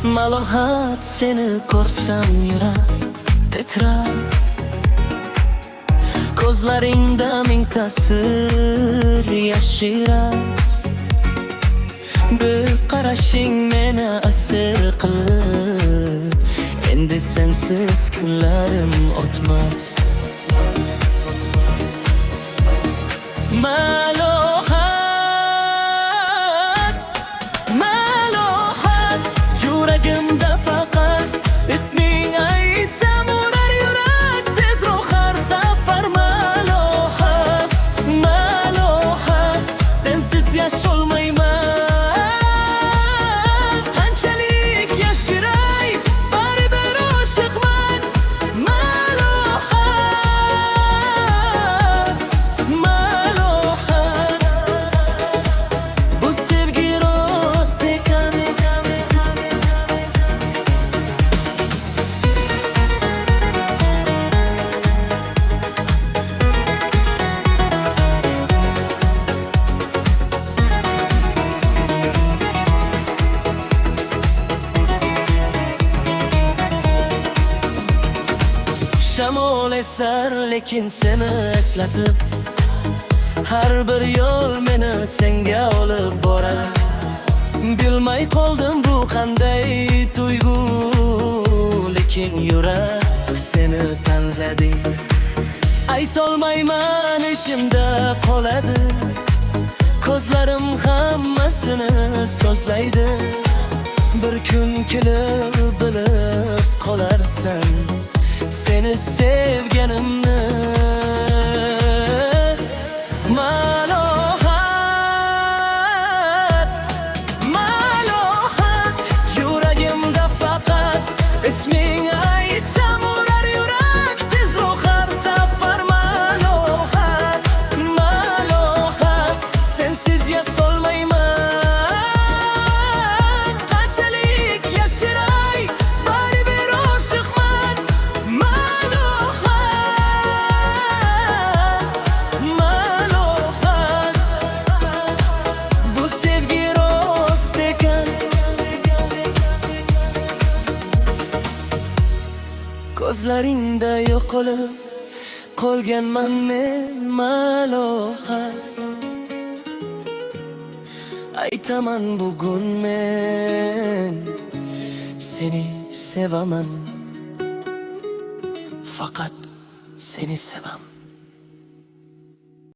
Malohat seni ko'rsam yurak titrar, ko'zlaringda ming ta'sir yashirar. Bir qarashing meni asir qilib, endi sensiz kunlarim o'tmas. Malohat, malohat, yuragimda faqat isming aytsam urar yurak tez ro'har safar. Malohat, malohat, sensiz yasholmayman. Qanchalik yashiray, baribir oshiqman. Malohat, malohat, bu sevgi rost ekan. Shamol esar lekin seni eslatib, har bir yo'l meni senga olib borar. Bilmay qoldim bu qanday tuyg'u, lekin yurak seni tanladi. Aytolmayman ishimda qoladi, ko'zlarim hammasini so'zlaydi. Bir kun kelib bilib qolarsan seni sevganimni. Malohat, malohat, yuragimda faqat isming aytsam urar yurak tez ro'har safar. Malohat, malohat, sensiz yasholmayman. Qanchalik yashiray, baribir oshiqman. Malohat, malohat, bu sevgi rost ekan. Ko'zlaringda yo'qolib qolganman men. Malohat, aytaman bugun men seni sevaman, faqat seni sevam.